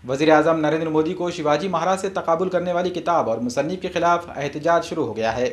वज़ीर-ए-आज़म नरेंद्र मोदी को शिवाजी महाराज से तकाबुल करने वाली किताब और मुसन्निफ के खिलाफ एहतजाज शुरू हो गया है।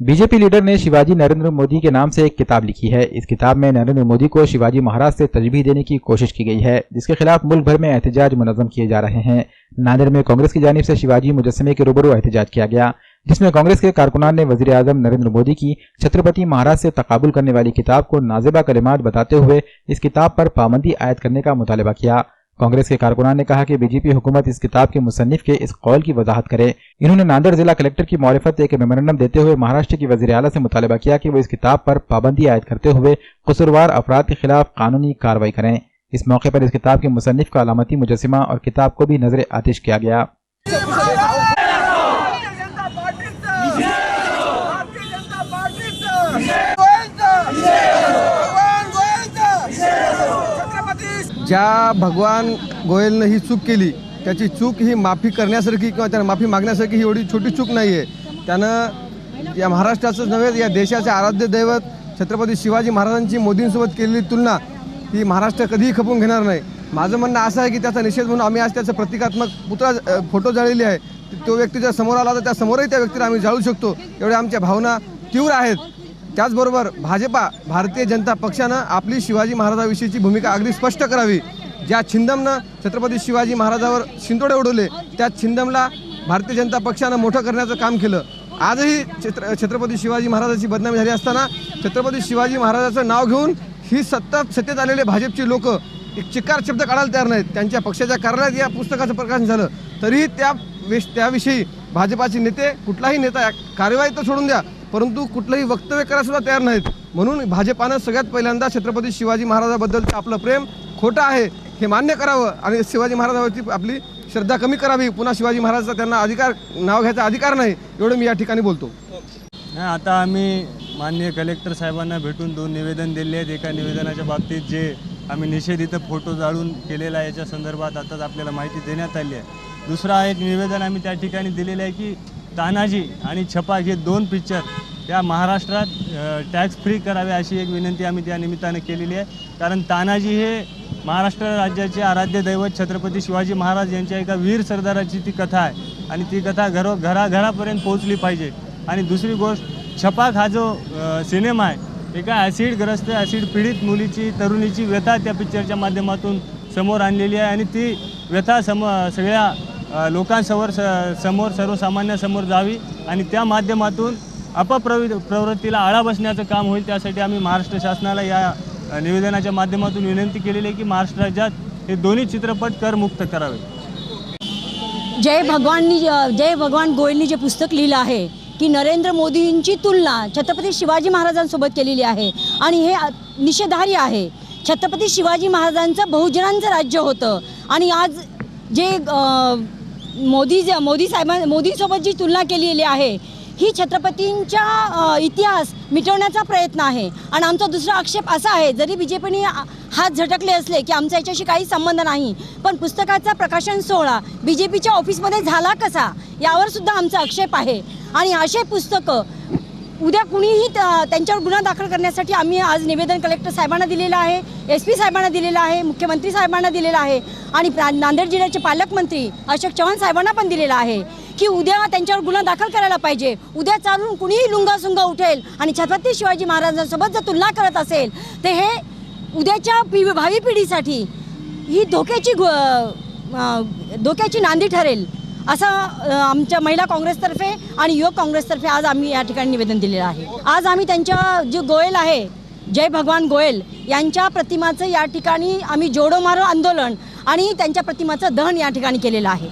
बीजेपी लीडर ने शिवाजी नरेंद्र मोदी के नाम से एक किताब लिखी है। इस किताब में नरेंद्र मोदी को शिवाजी महाराज से तजबीह देने की कोशिश की गई है, जिसके खिलाफ मुल्क भर में एहतजाज मुनज़्ज़म किए जा रहे हैं। नांदेड़ में कांग्रेस की जानिब से शिवाजी मुजस्समे के रूबरू एहतजाज किया गया, जिसमें कांग्रेस के कारकुनान ने वज़ीर-ए-आज़म नरेंद्र मोदी की छत्रपति महाराज से तकाबुल करने वाली किताब को नाज़ेबा कलिमात बताते हुए इस किताब पर पाबंदी आयद करने का मुतालबा किया। कांग्रेस के कारकुनान ने कहा कि बीजेपी हुकूमत इस किताब के मुसन्निफ के इस कौल की वजाहत करे। इन्होंने नांदेड़ जिला कलेक्टर की मारिफत एक मेमोरेंडम देते हुए महाराष्ट्र की वज़ीर आला से मुतालबा किया कि वो इस किताब पर पाबंदी आयद करते हुए कसूरवार अफराद के खिलाफ कानूनी कार्रवाई करें। इस मौके पर इस किताब के मुसन्निफ का अलामती मुजस्सिमा और किताब को भी नजर आतिश किया गया। ज्या भगवान गोयलने ही चूक केली त्याची चूक ही माफी करण्यासारखी किंवा त्यांना माफी मागण्यासारखी ही एवढी छोटी चूक नाही आहे। त्यानं या महाराष्ट्राचंच नव्हे या देशाचे आराध्य दैवत छत्रपती शिवाजी महाराजांची मोदींसोबत केलेली तुलना ही महाराष्ट्र कधीही खपवून घेणार नाही। माझं म्हणणं असं आहे की त्याचा निषेध म्हणून आम्ही आज त्याचं प्रतिकात्मक पुतळा फोटो जाळलेली आहे। तो व्यक्ती जर समोर आला तर त्या समोरही त्या व्यक्तीला आम्ही जाळू शकतो, एवढ्या आमच्या भावना तीव्र आहेत। त्याचबरोबर भाजपा भारतीय जनता पक्षानं आपली शिवाजी महाराजांविषयीची भूमिका अगदी स्पष्ट करावी। ज्या छिंदमनं छत्रपती शिवाजी महाराजांवर शिंतोडे उडवले त्या छिंदमला भारतीय जनता पक्षानं मोठं करण्याचं काम केलं। आजही छत्रपती शिवाजी महाराजांची बदनामी झाली असताना छत्रपती शिवाजी महाराजांचं नाव घेऊन ही सत्तेत आलेले भाजपची लोक एक चिक्कार शब्द काढायला तयार नाहीत। त्यांच्या पक्षाच्या कार्यालयात या पुस्तकाचं प्रकाशन झालं तरीही त्याविषयी भाजपाचे नेते कुठलाही नेता कार्यवाही तर सोडून द्या परंतु कुठलंही वक्तव्य करायला सुद्धा तयार नाहीत। म्हणून भाजपानं सगळ्यात पहिल्यांदा छत्रपती शिवाजी महाराजांबद्दलचं आपलं प्रेम खोटं आहे हे मान्य करावं आणि शिवाजी महाराजांवरती आपली श्रद्धा कमी करावी। पुन्हा शिवाजी महाराजांचा त्यांना अधिकार नाव घ्यायचा अधिकार नाही एवढं मी या ठिकाणी बोलतो। आता आम्ही माननीय कलेक्टर साहेबांना भेटून 2 निवेदन दिले आहेत। एका निवेदनाच्या बाबतीत जे आम्ही निषेध इथं फोटो जाळून केलेला आहे याच्या संदर्भात आताच आपल्याला माहिती देण्यात आली आहे। दुसरा एक निवेदन आम्ही त्या ठिकाणी दिलेलं आहे की तानाजी आणि छपाक हे 2 पिक्चर त्या महाराष्ट्रात टॅक्स फ्री करावे अशी एक विनंती आम्ही त्या निमित्तानं केलेली आहे। कारण तानाजी हे महाराष्ट्र राज्याचे आराध्य दैवत छत्रपती शिवाजी महाराज यांच्या एका वीर सरदाराची ती कथा आहे आणि ती कथा घराघरापर्यंत पोहोचली पाहिजे। आणि दुसरी गोष्ट छपाक हा जो सिनेमा आहे एका ॲसिडग्रस्त ॲसिड पीडित मुलीची तरुणीची व्यथा त्या पिक्चरच्या माध्यमातून समोर आणलेली आहे आणि ती व्यथा सगळ्या लोकांसमोर सर्वसामान्यांसमोर जावी आणि त्या माध्यमातून अपप्रवृत्तीला आळा बसण्याचं काम होईल। त्यासाठी आम्ही महाराष्ट्र शासनाला या निवेदनाच्या माध्यमातून विनंती केलेली आहे की महाराष्ट्र राज्यात हे दोन्ही चित्रपट करमुक्त करावे। जय भगवान गोयलनी जे पुस्तक लिहिलं आहे की नरेंद्र मोदींची तुलना छत्रपती शिवाजी महाराजांसोबत केलेली आहे आणि हे निषेधार्ह आहे। छत्रपती शिवाजी महाराजांचं बहुजनांचं राज्य होतं आणि आज जे मोदींसोबत जी तुलना केलेली आहे ही छत्रपतींचा इतिहास मिटवण्याचा प्रयत्न आहे। आणि आमचा दुसरा आक्षेप असा आहे, जरी बीजेपीने हात झटकले असले की आमचा याच्याशी काही संबंध नाही, पण पुस्तकाचा प्रकाशन सोहळा बीजेपीच्या ऑफिसमध्ये झाला कसा यावर सुद्धा आमचा आक्षेप आहे। आणि असे पुस्तकं उद्या कुणीही त्यांच्यावर गुन्हा दाखल करण्यासाठी आम्ही आज निवेदन कलेक्टर साहेबांना दिलेलं आहे, SP साहेबांना दिलेलं आहे, मुख्यमंत्री साहेबांना दिलेलं आहे आणि नांदेड जिल्ह्याचे पालकमंत्री अशोक चव्हाण साहेबांना पण दिलेलं आहे की उद्या त्यांच्यावर गुन्हा दाखल करायला पाहिजे। उद्या चालून कुणीही लुंगासुंगा उठेल आणि छत्रपती शिवाजी महाराजांसोबत जर तुलना करत असेल तर हे उद्याच्या भावी पिढीसाठी ही धोक्याची नांदी ठरेल असं आमच्या महिला काँग्रेसतर्फे आणि युवक काँग्रेसतर्फे आज आम्ही या ठिकाणी निवेदन दिलेलं आहे। आज आम्ही त्यांच्या जे गोयल आहे जय भगवान गोयल यांच्या प्रतिमाचं या ठिकाणी आम्ही जोडो मारो आंदोलन आणि त्यांच्या प्रतिमाचं दहन या ठिकाणी केलेलं आहे।